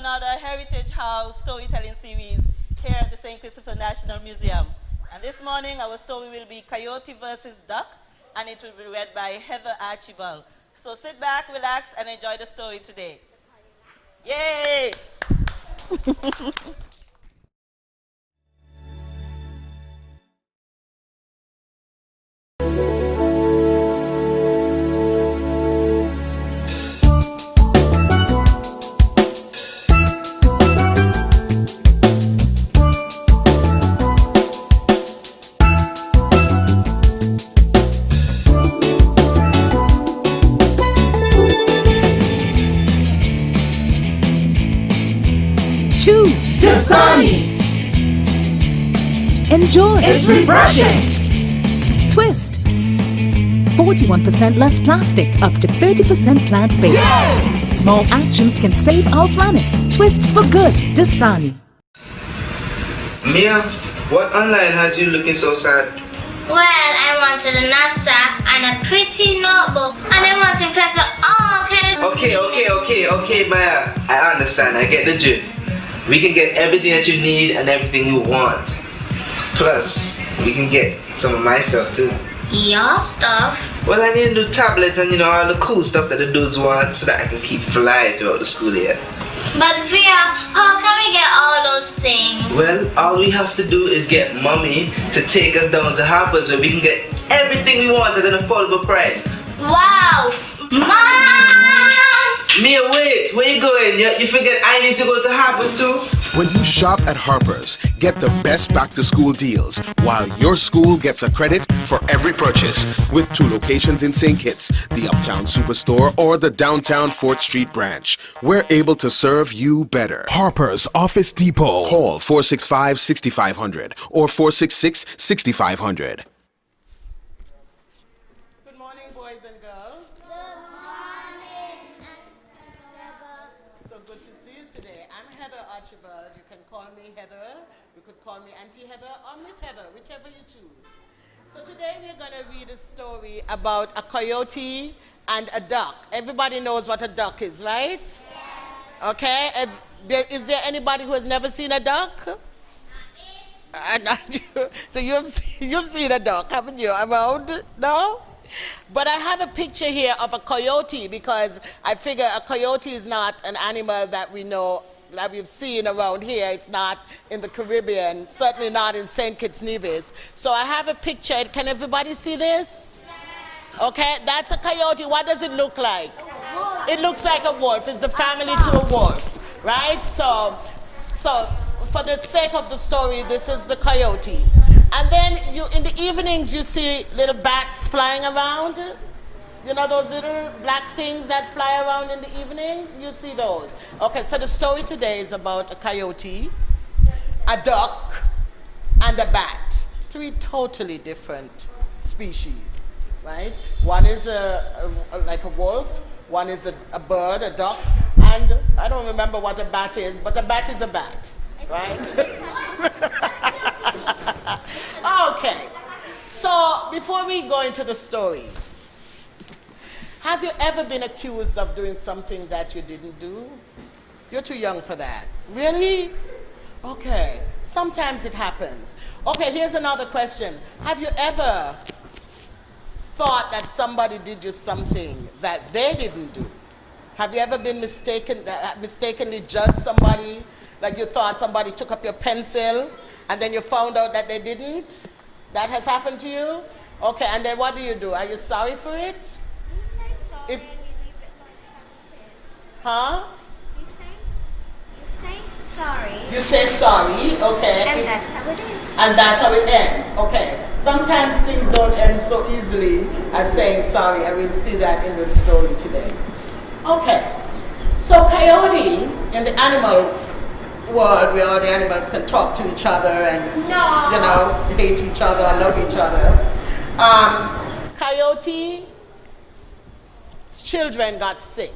another Heritage House storytelling series here at the St. Christopher National Museum. And this morning our story will be Coyote versus Duck, and it will be read by Heather Archibald. So sit back, relax, and enjoy the story today. Yay! Choose Dasani. Enjoy. It's refreshing. Twist. 41% less plastic, up to 30% plant-based. Yay! Small actions can save our planet. Twist for good. Dasani. Mia, what online has you looking so sad? Well, I wanted a knapsack and a pretty notebook, and I wanted pens of all kinds of... Okay, Maya. I understand. I get the drift. We can get everything that you need and everything you want. Plus, we can get some of my stuff too. Your stuff? Well, I need a new tablet and all the cool stuff that the dudes want so that I can keep flying throughout the school year. But Via, how can we get all those things? Well, all we have to do is get Mommy to take us down to Harper's where we can get everything we want at an affordable price. Wow! Mom! Mia, wait, where you going? You forget I need to go to Harper's too? When you shop at Harper's, get the best back-to-school deals, while your school gets a credit for every purchase. With 2 locations in St. Kitts, the Uptown Superstore or the downtown 4th Street branch. We're able to serve you better. Harper's Office Depot. Call 465-6500 or 466-6500. Good morning, boys and girls. Good morning. So good to see you today. I'm Heather Archibald. You can call me Heather. You could call me Auntie Heather or Miss Heather, whichever you choose. So today we're going to read a story about a coyote and a duck. Everybody knows what a duck is, right? Yes. Okay. Is there anybody who has never seen a duck? Not you. So you've seen a duck, haven't you? Around? No? But I have a picture here of a coyote because I figure a coyote is not an animal that we know, that we've seen around here. It's not in the Caribbean, certainly not in St. Kitts Nevis. So I have a picture. Can everybody see this? Okay, that's a coyote. What does it look like? It looks like a wolf. It's the family to a wolf, right? So for the sake of the story, this is the coyote. And then in the evenings, you see little bats flying around. You know those little black things that fly around in the evening? You see those. Okay, so the story today is about a coyote, a duck, and a bat. 3 totally different species, right? One is like a wolf, one is a bird, a duck, and I don't remember what a bat is, but a bat is a bat, right? Okay, so before we go into the story, have you ever been accused of doing something that you didn't do? You're too young for that. Really? Okay, sometimes it happens. Okay, here's another question. Have you ever thought that somebody did you something that they didn't do? Have you ever been mistakenly judged somebody, like you thought somebody took up your pencil and then you found out that they didn't? That has happened to you? Okay, and then what do? Are you sorry for it? If, huh? You say sorry. You say sorry, okay. And that's how it is. And that's how it ends, okay. Sometimes things don't end so easily as saying sorry, and we'll see that in the story today. Okay, so coyote in the animal world where all the animals can talk to each other and, hate each other and love each other. Coyote's children got sick.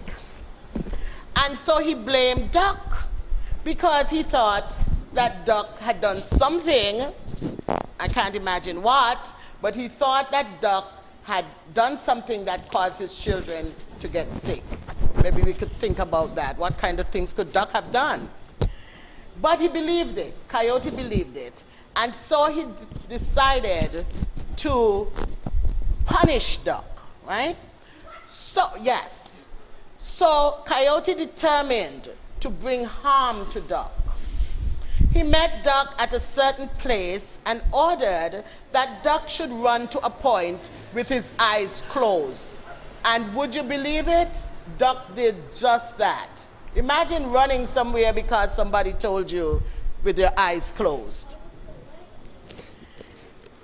And so he blamed Duck because he thought that Duck had done something, I can't imagine what, but he thought that Duck had done something that caused his children to get sick. Maybe we could think about that. What kind of things could duck have done? But he believed it. Coyote believed it. And so he decided to punish duck, right? So, yes. So Coyote determined to bring harm to duck. He met duck at a certain place and ordered that duck should run to a point with his eyes closed. And would you believe it? Duck did just that. Imagine running somewhere because somebody told you with your eyes closed.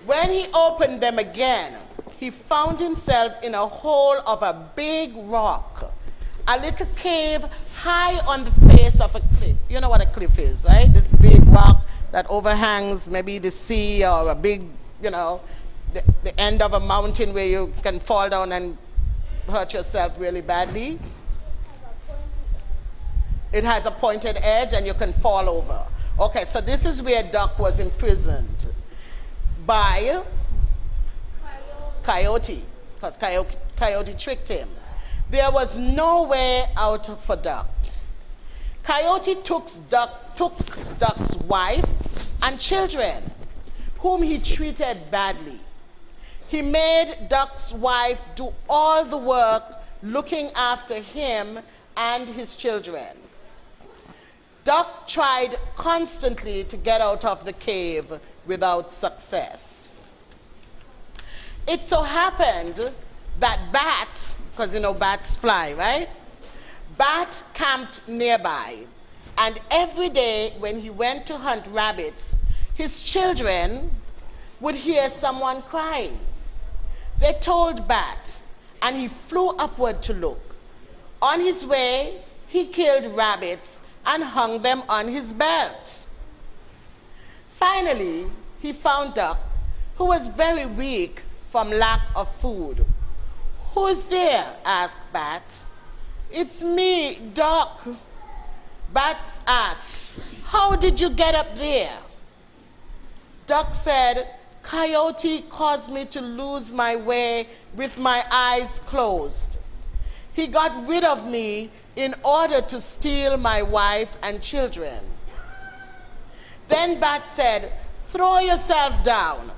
When he opened them again, he found himself in a hole of a big rock, a little cave high on the face of a cliff. You know what a cliff is, right? This big rock that overhangs maybe the sea or a big, you know, the end of a mountain where you can fall down and hurt yourself really badly. It has a pointed edge and you can fall over. Okay, so this is where duck was imprisoned by Coyote, because Coyote tricked him. There was no way out for duck. Coyote took duck's wife and children, whom he treated badly. He made duck's wife do all the work looking after him and his children. Duck tried constantly to get out of the cave without success. It so happened that Bat, because you know bats fly, right? Bat camped nearby, and every day when he went to hunt rabbits, his children would hear someone crying. They told Bat, and he flew upward to look. On his way, he killed rabbits and hung them on his belt. Finally, he found Duck, who was very weak from lack of food. "Who's there?" asked Bat. "It's me, Duck." Bat asked, "How did you get up there?" Duck said, "Coyote caused me to lose my way with my eyes closed. He got rid of me in order to steal my wife and children." Then Bat said, "Throw yourself down."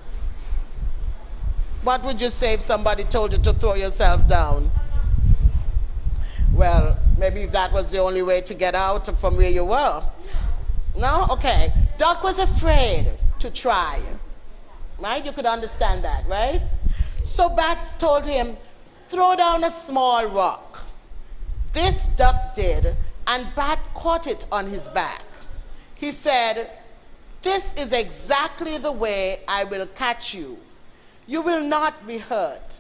What would you say if somebody told you to throw yourself down? Well, maybe that was the only way to get out from where you were. No? Okay. Duck was afraid to try. Right? You could understand that, right? So Bat told him, "Throw down a small rock." This Duck did, and Bat caught it on his back. He said, "This is exactly the way I will catch you. You will not be hurt."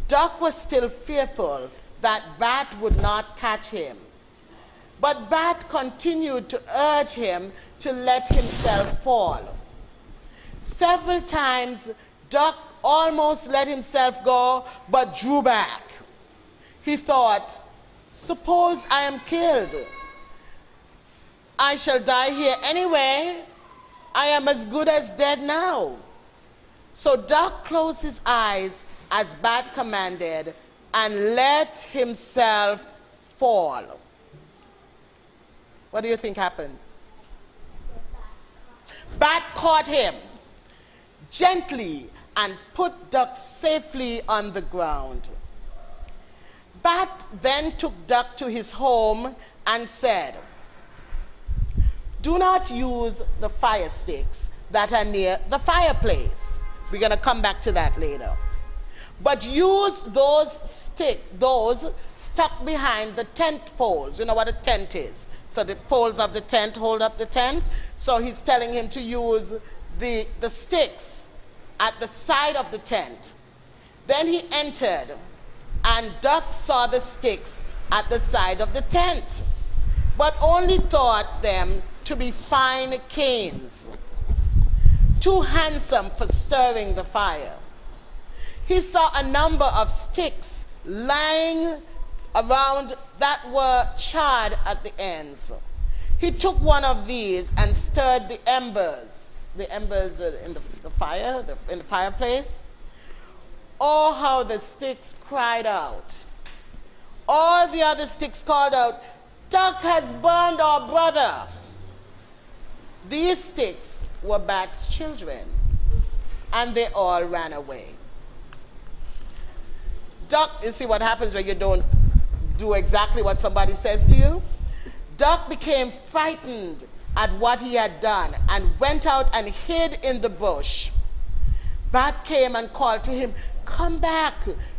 Duck was still fearful that Bat would not catch him. But Bat continued to urge him to let himself fall. Several times, Duck almost let himself go, but drew back. He thought, "Suppose I am killed. I shall die here anyway. I am as good as dead now." So Duck closed his eyes as Bat commanded and let himself fall. What do you think happened? Bat caught him gently and put Duck safely on the ground. Bat then took Duck to his home and said, "Do not use the fire sticks that are near the fireplace." We're going to come back to that later. "But use those stuck behind the tent poles." You know what a tent is? So the poles of the tent hold up the tent. So he's telling him to use the sticks at the side of the tent. Then he entered, and Duck saw the sticks at the side of the tent, but only thought them to be fine canes, too handsome for stirring the fire. He saw a number of sticks lying around that were charred at the ends. He took one of these and stirred the embers in the fire, in the fireplace. Oh, how the sticks cried out. All the other sticks called out, "Duck has burned our brother." These sticks were Bat's children, and they all ran away. Duck, you see what happens when you don't do exactly what somebody says to you? Duck became frightened at what he had done and went out and hid in the bush. Bat came and called to him, "Come back,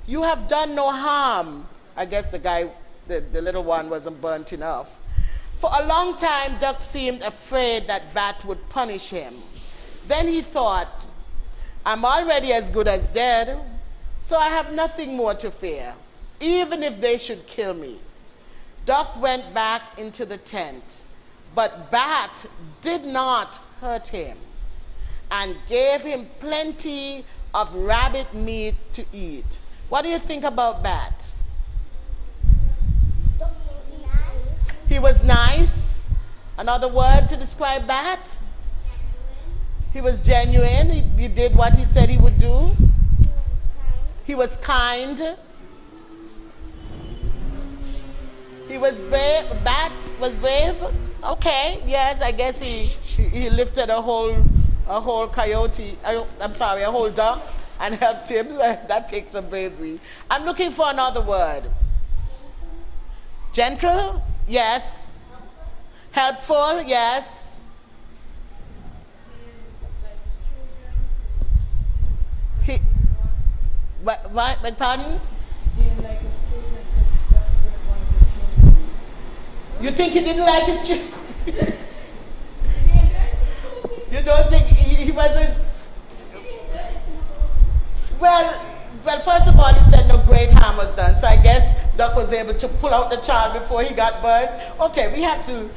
you have done no harm." I guess the little one wasn't burnt enough. For a long time, Duck seemed afraid that Bat would punish him. Then he thought, "I'm already as good as dead, so I have nothing more to fear, even if they should kill me." Duck went back into the tent, but Bat did not hurt him and gave him plenty of rabbit meat to eat. What do you think about Bat? He was nice. Another word to describe Bat? He was genuine. He did what he said he would do. He was kind. He was brave. Bat was brave. Okay, yes, I guess he lifted a whole coyote, a whole duck and helped him. That takes some bravery. I'm looking for another word. Gentle? Yes. Helpful? Yes. Pardon? You think he didn't like his children? You don't think he wasn't? Well, first of all, he said no great harm was done. So I guess Duck was able to pull out the child before he got burned. Okay, we have to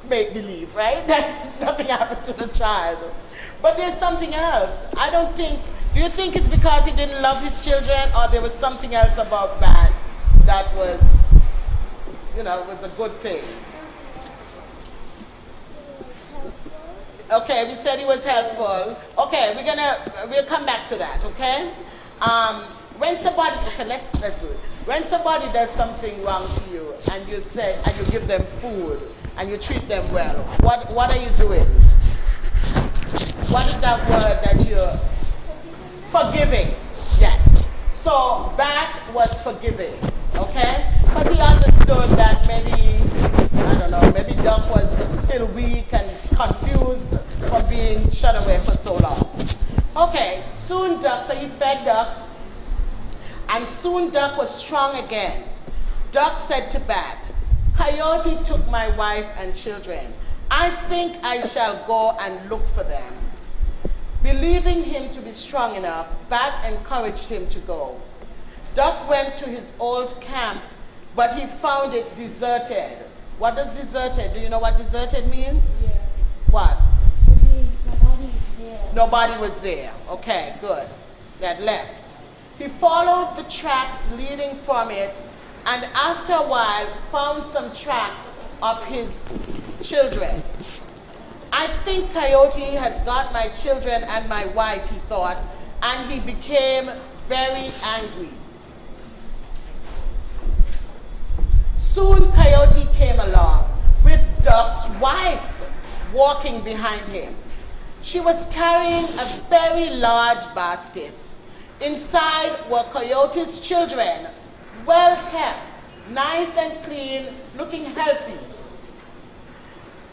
make believe, right? That nothing happened to the child. But there's something else. Do you think it's because he didn't love his children, or there was something else about that that was, was a good thing? Okay, we said he was helpful. Okay, we'll come back to that, okay? When somebody does something wrong to you and you give them food and you treat them well, what are you doing? What is that word that you're forgiving? Yes. So Bat was forgiving, okay? Because he understood that maybe Duck was still weak and confused from being shut away for so long. Okay, so he fed Duck, and soon Duck was strong again. Duck said to Bat, "Coyote took my wife and children. I think I shall go and look for them." Believing him to be strong enough, Bat encouraged him to go. Duck went to his old camp, but he found it deserted. What does deserted? Do you know what deserted means? Yeah. What? It means nobody's there. Nobody was there. Okay, good. They had left. He followed the tracks leading from it, and after a while found some tracks of his children. "I think Coyote has got my children and my wife," he thought, and he became very angry. Soon Coyote came along with Duck's wife walking behind him. She was carrying a very large basket. Inside were Coyote's children, well kept, nice and clean, looking healthy.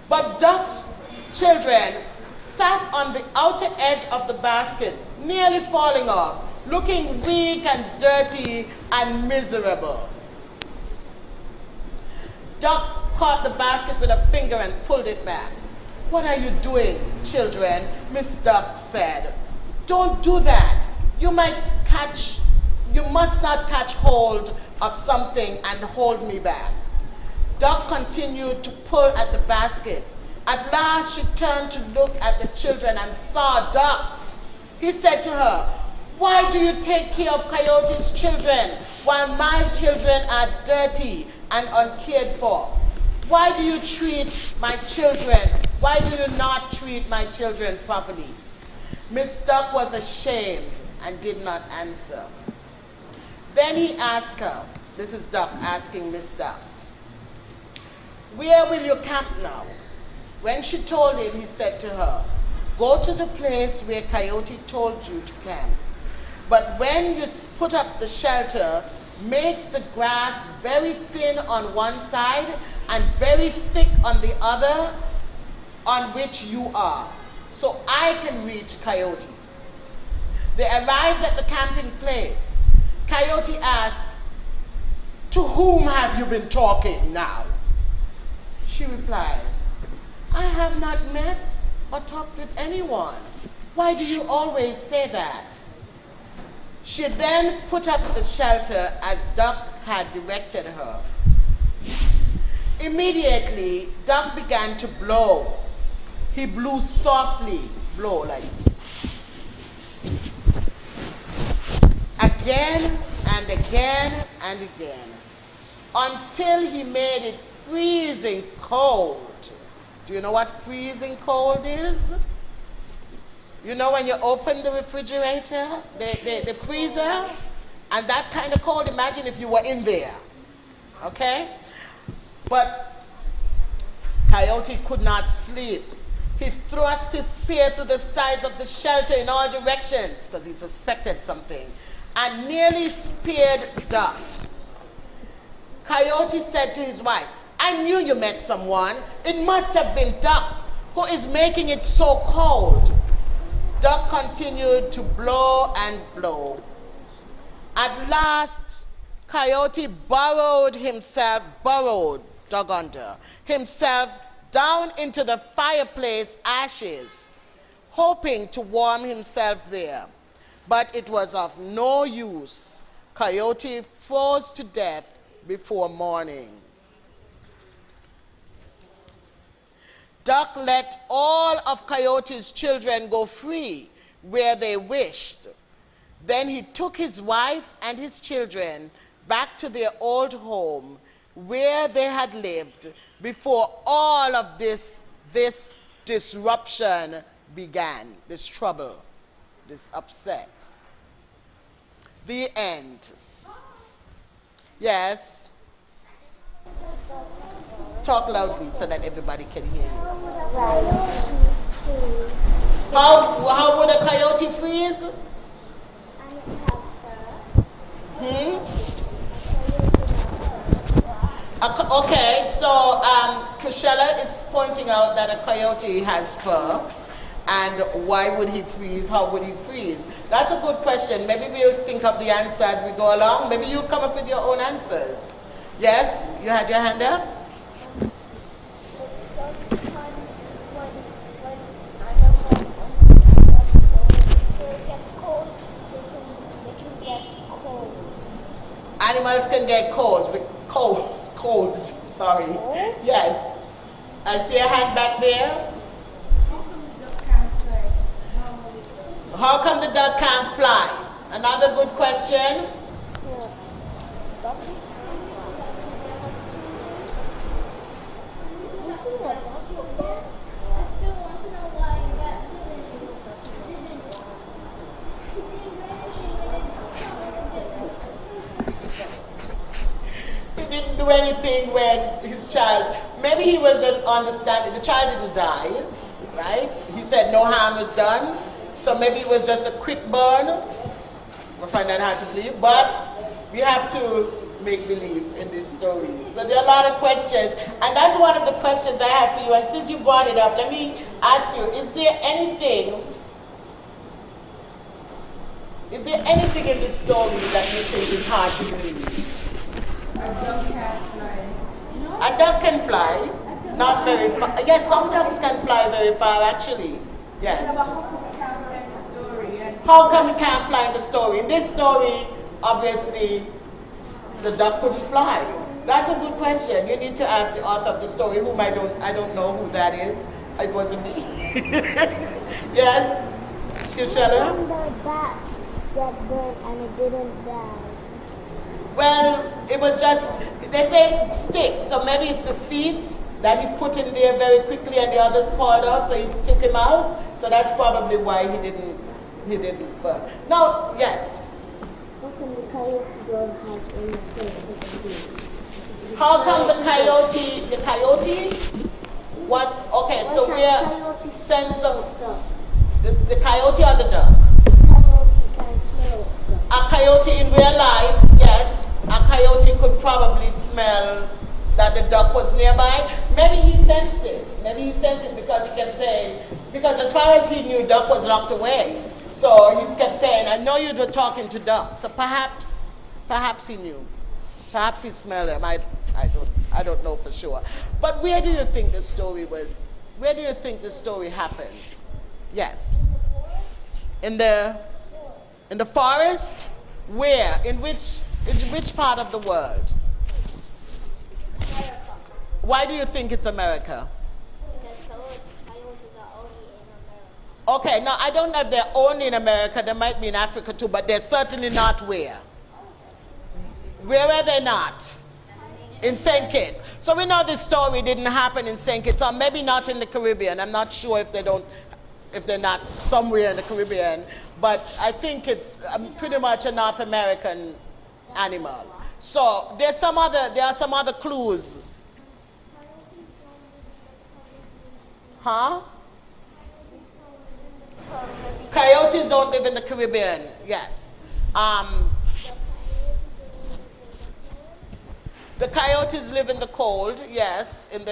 But Duck's children sat on the outer edge of the basket, nearly falling off, looking weak and dirty and miserable. Duck caught the basket with a finger and pulled it back. "What are you doing, children?" Miss Duck said. "Don't do that. You must not catch hold of something and hold me back." Duck continued to pull at the basket. At last she turned to look at the children and saw Duck. He said to her, "Why do you take care of Coyote's children while my children are dirty and uncared for? Why do you not treat my children properly?" Miss Duck was ashamed and did not answer. Then he asked her, This is Duck asking Miss Duck. Where will you camp now? When she told him, he said to her, go to the place where Coyote told you to camp. But when you put up the shelter, make the grass very thin on one side and very thick on the other on which you are, so I can reach Coyote. They arrived at the camping place. Coyote asked, to whom have you been talking now? She replied, I have not met or talked with anyone. Why do you always say that? She then put up the shelter as Duck had directed her. Immediately, Duck began to blow. He blew softly, blow like again and again and again, until he made it freezing cold. Do you know what freezing cold is? You know when you open the refrigerator, the freezer, and that kind of cold, imagine if you were in there, okay? But Coyote could not sleep. He thrust his spear through the sides of the shelter in all directions, because he suspected something, and nearly speared Duck. Coyote said to his wife, I knew you met someone. It must have been Duck, who is making it so cold. Duck continued to blow and blow. At last, Coyote dug under himself down into the fireplace ashes, hoping to warm himself there. But it was of no use. Coyote froze to death before morning. Duck let all of Coyote's children go free where they wished. Then he took his wife and his children back to their old home where they had lived before all of this disruption began, this trouble, this upset. The end. Yes? Talk loudly so that everybody can hear you. How would a coyote freeze? Okay, so Kushella is pointing out that a coyote has fur, and why would he freeze? How would he freeze? That's a good question. Maybe we'll think of the answer as we go along. Maybe you'll come up with your own answers. Yes, you had your hand up? Animals can get cold, sorry. Yes. I see a hand back there. How come the duck can't fly? Another good question. He didn't do anything when his child, maybe he was just understanding, the child didn't die, right? He said no harm was done, so maybe it was just a quick burn. We'll find out how to believe, but we have to make believe in these stories. So there are a lot of questions, and that's one of the questions I have for you, and since you brought it up, let me ask you, is there anything in this story that you think is hard to believe? A duck can fly. A duck can fly, not very far. Yes, some ducks can fly very far, actually. Yes. How come it can't fly in the story? In this story, obviously, the duck couldn't fly. That's a good question. You need to ask the author of the story, whom I don't know who that is. It wasn't me. Yes, Shushella? The bat got burnt and it didn't die. Well, it was just, they say sticks, so maybe it's the feet that he put in there very quickly and the others called out, so he took him out. So that's probably why he didn't burn. Now, yes? How come the coyote don't have any sense of smell? How come the coyote? What? Okay, so What we are kind of coyote sense smells of duck? the coyote or the duck? Coyote can smell duck. A coyote in real life, yes, a coyote could probably smell that the duck was nearby. Maybe he sensed it. Maybe he sensed it because he kept saying, because as far as he knew, duck was locked away. So he kept saying, I know you were talking to duck. So perhaps he knew. Perhaps he smelled him. I don't know for sure. But where do you think the story was? Where do you think the story happened? Yes. In the forest? Where? In which part of the world? America. Why do you think it's America? Because coyotes are only in America. Okay, now I don't know if they're only in America. They might be in Africa too, but they're certainly not where. Where are they not? In St. Kitts. So we know this story didn't happen in St. Kitts, or maybe not in the Caribbean. I'm not sure if they're not somewhere in the Caribbean, but I think it's pretty much a North American animal. So there are some other clues. Huh? Coyotes don't live in the Caribbean. Yes. The coyotes live in the cold, yes, in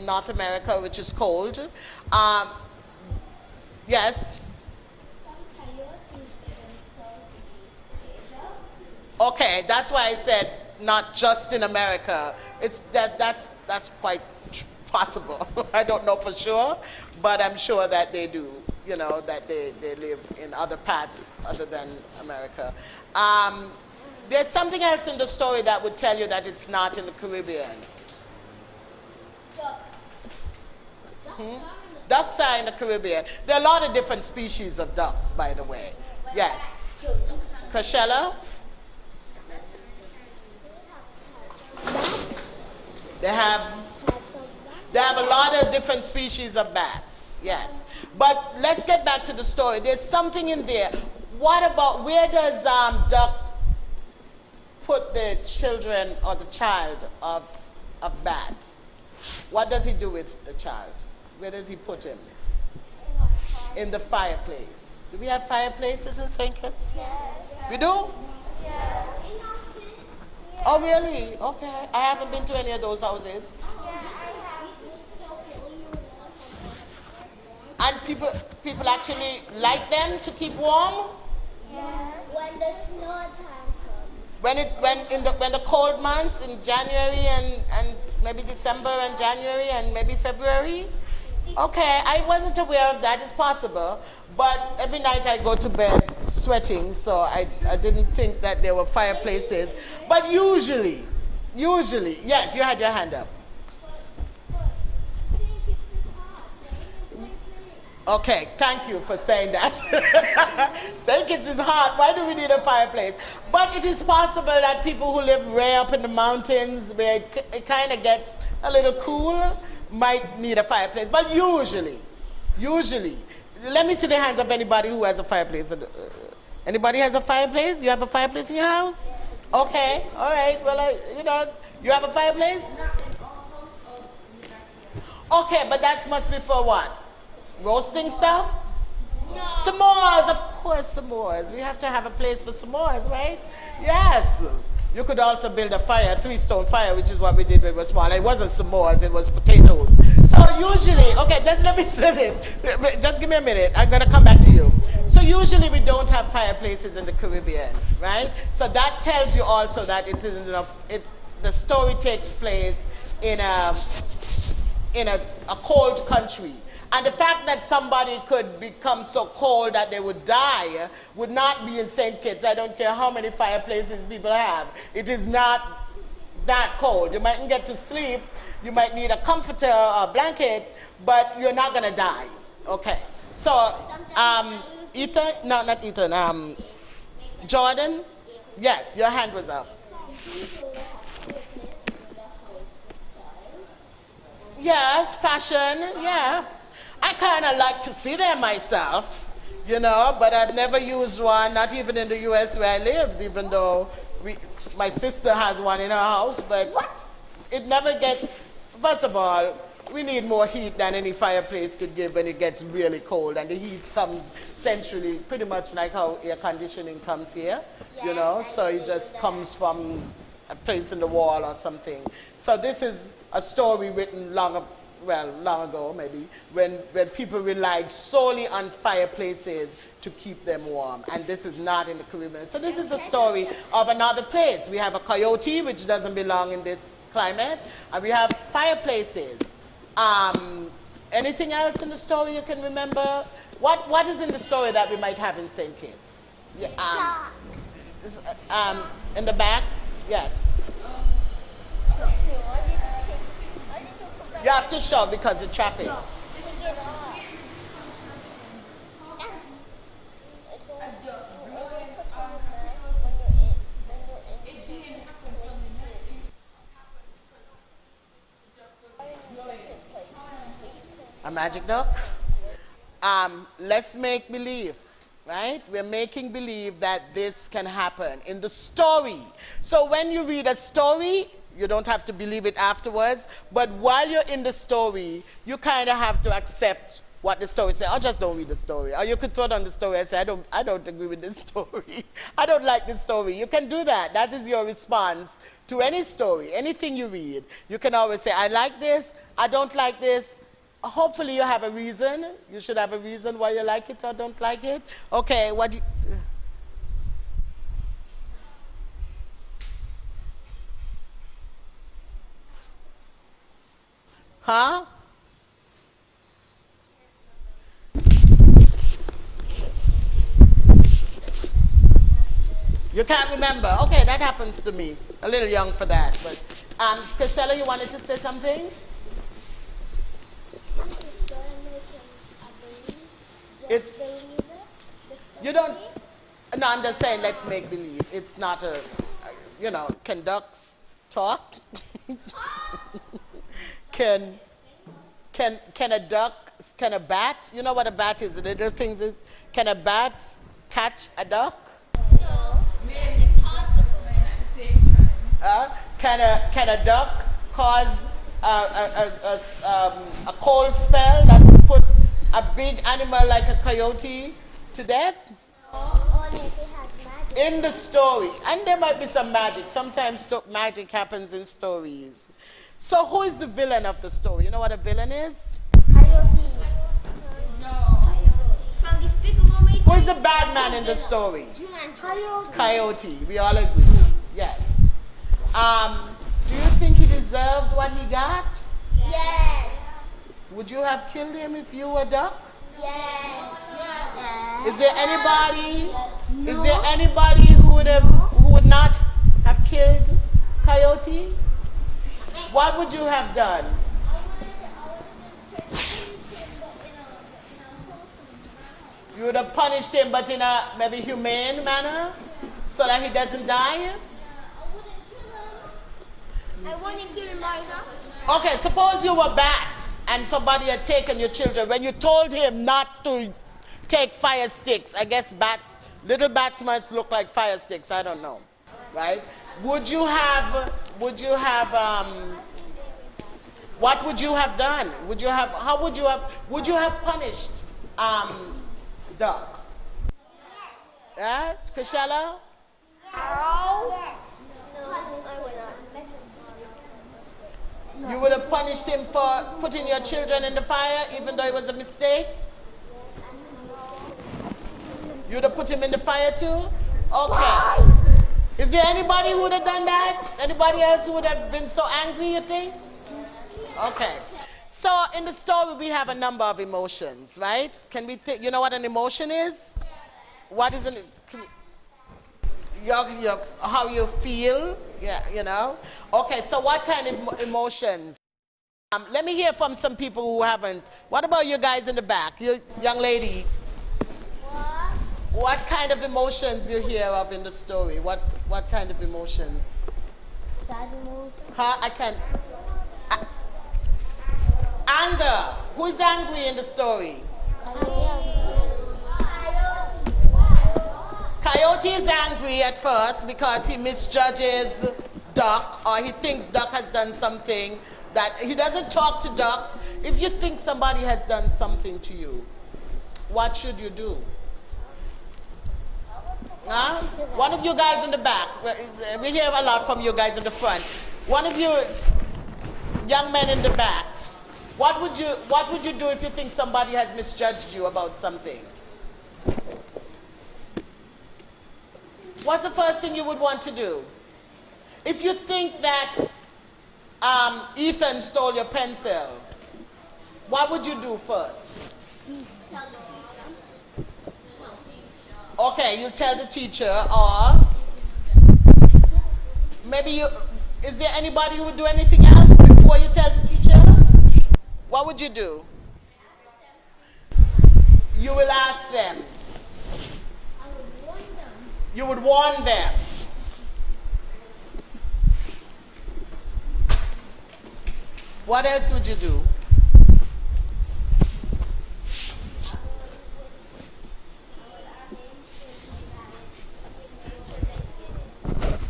North America, which is cold. Yes. Some coyotes live in Southeast Asia. Okay, that's why I said not just in America. That's quite possible. I don't know for sure, but I'm sure that they do. You know, that they live in other parts other than America. There's something else in the story that would tell you that it's not in the Caribbean. Ducks are in the Caribbean. There are a lot of different species of ducks, by the way. Yes. Coachella? They have a lot of different species of bats. Yes. But let's get back to the story. There's something in there. What about, where does duck put the children or the child of bat? What does he do with the child? Where does he put him? In the fireplace. Do we have fireplaces in St. Kitts? Yes. We do? Yes. Oh, really? Okay. I haven't been to any of those houses. And people actually like them to keep warm? Yes. When the snow time comes. When the cold months in January and maybe December and January and maybe February? Okay, I wasn't aware of that. It's possible. But every night I go to bed sweating, so I didn't think that there were fireplaces. But usually, yes, you had your hand up. Okay, thank you for saying that. St. Kitts is hot. Why do we need a fireplace? But it is possible that people who live way up in the mountains where it kind of gets a little cool might need a fireplace. But usually, let me see the hands of anybody who has a fireplace. Anybody has a fireplace? You have a fireplace in your house? Okay, all right. Well, you have a fireplace? Okay, but that must be for what? Roasting stuff? No. S'mores, of course, s'mores. We have to have a place for s'mores, right? Yes. You could also build a fire, a 3-stone fire, which is what we did when we were small. It wasn't s'mores, it was potatoes. So usually, okay, just let me say this. Just give me a minute. I'm going to come back to you. So usually we don't have fireplaces in the Caribbean, right? So that tells you also that the story takes place in a cold country. And the fact that somebody could become so cold that they would die would not be in St. Kitts. I don't care how many fireplaces people have. It is not that cold. You mightn't get to sleep. You might need a comforter or a blanket, but you're not going to die. Okay. So, Ethan? No, not Ethan. Jordan? Yes, your hand was up. Yes, fashion, yeah. I kind of like to see them myself. you know, but I've never used one, not even in the US where I lived, even though my sister has one in her house, but it never gets, first of all, we need more heat than any fireplace could give when it gets really cold, and the heat comes centrally, pretty much like how air conditioning comes here, you know, so it just comes from a place in the wall or something. So this is a story written long ago maybe, when people relied solely on fireplaces to keep them warm, and this is not in the Caribbean. So this is a story of another place. We have a coyote, which doesn't belong in this climate, and we have fireplaces. Anything else in the story you can remember? What is in the story that we might have in St. Kitts? Yeah, in the back? Yes. You have to shout because of traffic. A magic duck? Let's make believe, right? We're making believe that this can happen in the story. So when you read a story, you don't have to believe it afterwards, but while you're in the story, you kind of have to accept what the story says. Or just don't read the story. Or you could throw down the story and say, I don't agree with this story. I don't like this story. You can do that. That is your response to any story, anything you read. You can always say, I like this, I don't like this. Hopefully you have a reason. You should have a reason why you like it or don't like it. Okay, what do you... Huh? You can't remember. Okay, that happens to me. A little young for that. But Chrisella, you wanted to say something? It's, you don't, no, I'm just saying let's make believe. It's not a, you know, can ducks talk? Can a duck, can a bat, you know what a bat is, the little things is, can a bat catch a duck? No, it's impossible. Can a duck cause a cold spell that would put a big animal like a coyote to death? Only if it has magic. In the story. And there might be some magic. Sometimes magic happens in stories. So who is the villain of the story? You know what a villain is? Coyote. From Despicable Me. Who is the bad man in the story? Coyote. Coyote. We all agree. Yes. Do you think he deserved what he got? Yes. Would you have killed him if you were duck? Yes. Is there anybody? No. Is there anybody who would not have killed Coyote? What would you have done? You would have punished him, but in a maybe humane manner, so that he doesn't die. I wouldn't kill him either. Okay, suppose you were bat and somebody had taken your children. When you told him not to take fire sticks, I guess little bats might look like fire sticks, I don't know, right? What would you have done? Would you have punished Duck? Yeah, Chrisella? You would have punished him for putting your children in the fire, even though it was a mistake? You would have put him in the fire too? Okay. Is there anybody who would have done that? Anybody else who would have been so angry, you think? Okay. So in the story, we have a number of emotions, right? Can we think, you know what an emotion is? What is it? How you feel? Yeah, you know? Okay, so what kind of emotions? Let me hear from some people who haven't. What about you guys in the back? You young lady. What kind of emotions you hear of in the story? What kind of emotions? Sad emotions. Huh? I can't. Anger. Who is angry in the story? Coyote. Coyote is angry at first because he misjudges Duck, or he thinks Duck has done something that he doesn't talk to Duck. If you think somebody has done something to you, what should you do? Huh? One of you guys in the back, we hear a lot from you guys in the front. One of you young men in the back, what would you do if you think somebody has misjudged you about something? What's the first thing you would want to do? If you think that Ethan stole your pencil, what would you do first? Okay, you tell the teacher, or maybe is there anybody who would do anything else before you tell the teacher? What would you do? You will ask them. You would warn them. What else would you do?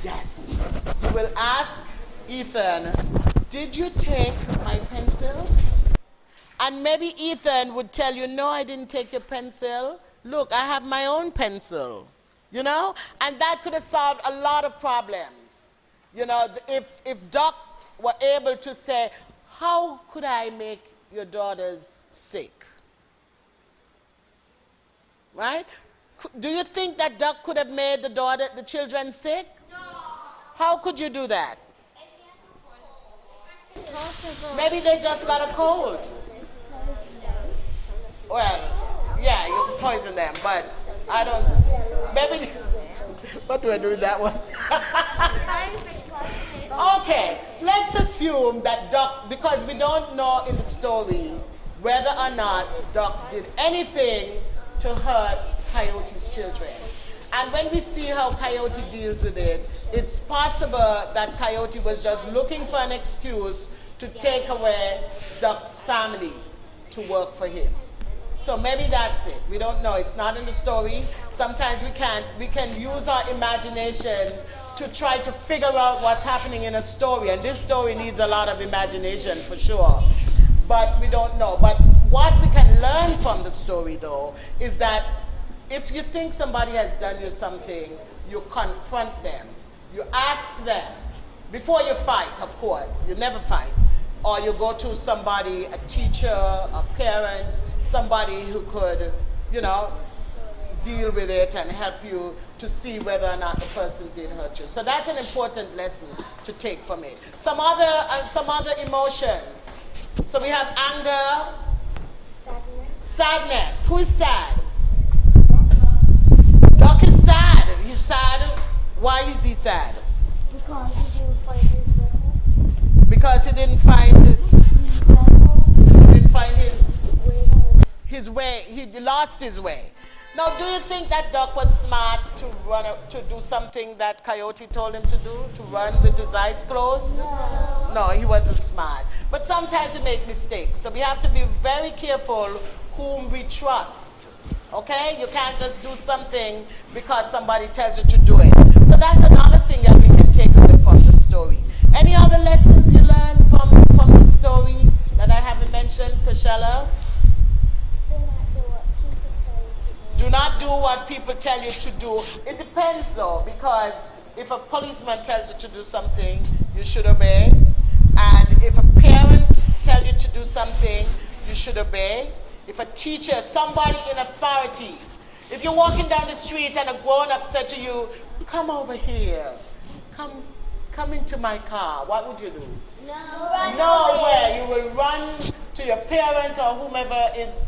Yes. You will ask Ethan, did you take my pencil? And maybe Ethan would tell you, no, I didn't take your pencil. Look, I have my own pencil. You know? And that could have solved a lot of problems. You know, if Doc were able to say, how could I make your daughters sick? Right? Do you think that Doc could have made the children sick? No. How could you do that? Maybe they just got a cold. Well, yeah, you can poison them, but I don't, maybe, what do I do with that one? Okay, let's assume that Duck, because we don't know in the story whether or not Duck did anything to hurt Coyote's children. And when we see how Coyote deals with it, it's possible that Coyote was just looking for an excuse to take away Duck's family to work for him. So maybe that's it. We don't know. It's not in the story. Sometimes we can use our imagination to try to figure out what's happening in a story. And this story needs a lot of imagination for sure. But we don't know. But what we can learn from the story, though, is that if you think somebody has done you something, you confront them. You ask them. Before you fight, of course. You never fight. Or you go to somebody, a teacher, a parent, somebody who could, you know, deal with it and help you to see whether or not the person did hurt you. So that's an important lesson to take from it. Some other emotions. So we have anger. Sadness. Who is sad? Doc is sad. He's sad. Why is he sad? Because he didn't find his way home. Because he didn't find his way. He lost his way. Now, do you think that Duck was smart to do something that Coyote told him to do? To run with his eyes closed? No, he wasn't smart. But sometimes we make mistakes. So we have to be very careful whom we trust. Okay? You can't just do something because somebody tells you to do it. So that's another thing that we can take away from the story. Any other lessons you learned from the story that I haven't mentioned, Chrisella? Do not do what people tell you to do. It depends though, because if a policeman tells you to do something, you should obey. And if a parent tells you to do something, you should obey. If a teacher, somebody in authority, if you're walking down the street and a grown-up said to you, come over here, come into my car, what would you do? Nowhere. You will run to your parent or whomever is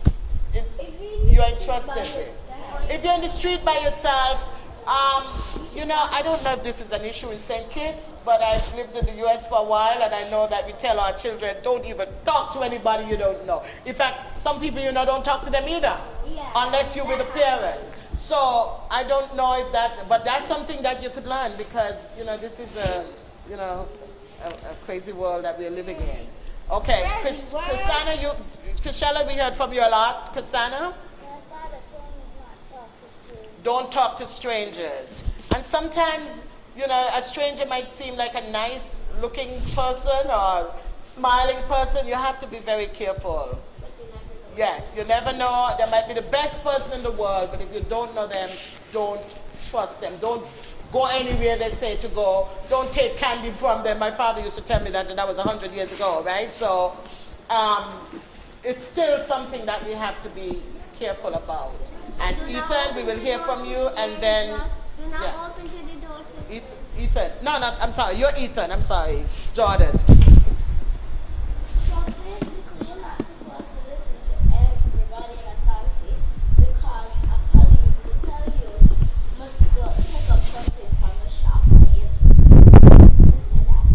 you're entrusted with. If you're in the street by yourself, you know, I don't know if this is an issue in St. Kitts, but I've lived in the U.S. for a while, and I know that we tell our children, don't even talk to anybody you don't know. In fact, some people you know don't talk to them either, unless you're with a parent. So I don't know if that, but that's something that you could learn, because, you know, this is a crazy world that we're living in. Okay, Chrisella, we heard from you a lot. Chrisana? Don't talk to strangers. And sometimes, you know, a stranger might seem like a nice looking person or smiling person. You have to be very careful. Yes, you never know. They might be the best person in the world, but if you don't know them, don't trust them. Don't go anywhere they say to go. Don't take candy from them. My father used to tell me that, and that was 100 years ago, right? So it's still something that we have to be careful about. And Ethan, we will hear from you, and then, yes. Ethan, no, I'm sorry, you're Ethan, I'm sorry. Jordan. So basically, you're not supposed to listen to everybody in authority because a police will tell you must go pick up something from the shop and you're supposed to listen to that.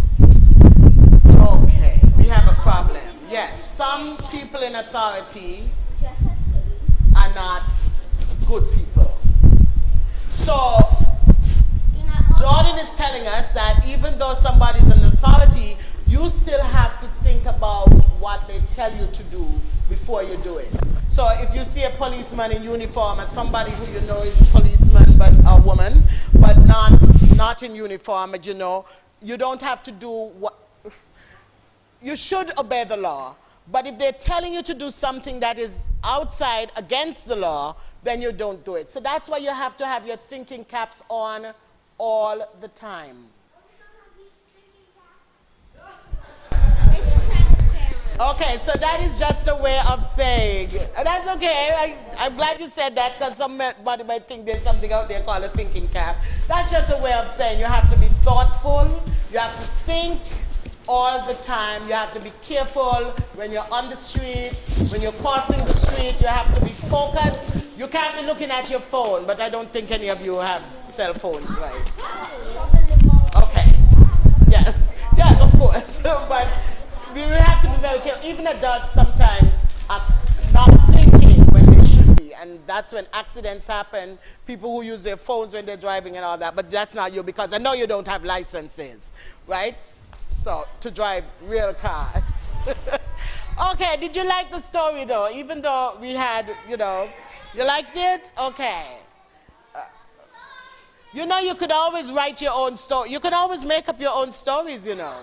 Okay, we have a problem. Yes, some people in authority Just as police. are not good people. So Jordan is telling us that even though somebody's an authority, you still have to think about what they tell you to do before you do it. So if you see a policeman in uniform or somebody who you know is a policeman but a woman, but not in uniform, but you know, you don't have to do what you should obey the law. But if they're telling you to do something that is outside against the law, then you don't do it. So that's why you have to have your thinking caps on all the time. Okay, so that is just a way of saying, and that's okay. I'm glad you said that because somebody might think there's something out there called a thinking cap. That's just a way of saying you have to be thoughtful, you have to think all the time, you have to be careful when you're on the street, when you're crossing the street, you have to be focused. You can't be looking at your phone, but I don't think any of you have cell phones, right? Okay. Yes, yes, of course. But we will have to be very careful. Even adults sometimes are not thinking when they should be, and that's when accidents happen. People who use their phones when they're driving and all that, but that's not you because I know you don't have licenses, right? So, to drive real cars. Okay, did you like the story though? Even though we had, you know, you liked it? Okay. You know, you could always write your own story. You could always make up your own stories, you know.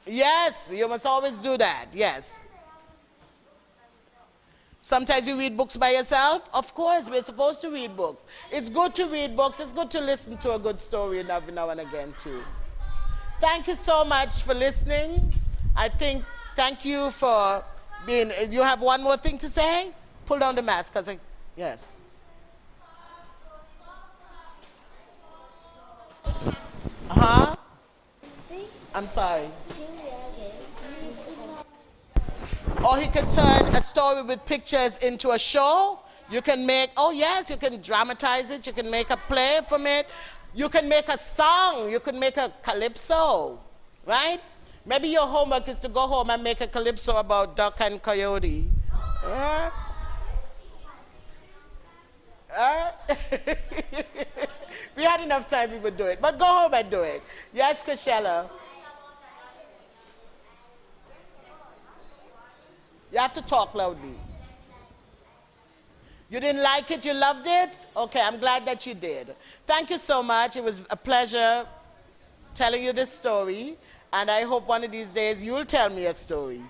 Yes, you must always do that, yes. Sometimes you read books by yourself. Of course, we're supposed to read books. It's good to read books. It's good to listen to a good story every now and again, too. Thank you so much for listening. Thank you for being, you have one more thing to say? Pull down the mask, because yes. Uh-huh. I'm sorry. Or he can turn a story with pictures into a show. You can make, oh yes, you can dramatize it. You can make a play from it. You can make a song. You can make a calypso, right? Maybe your homework is to go home and make a calypso about duck and coyote. We had enough time, we would do it. But go home and do it. Yes, Chrisella? You have to talk loudly. You didn't like it, you loved it? Okay, I'm glad that you did. Thank you so much. It was a pleasure telling you this story. And I hope one of these days you'll tell me a story.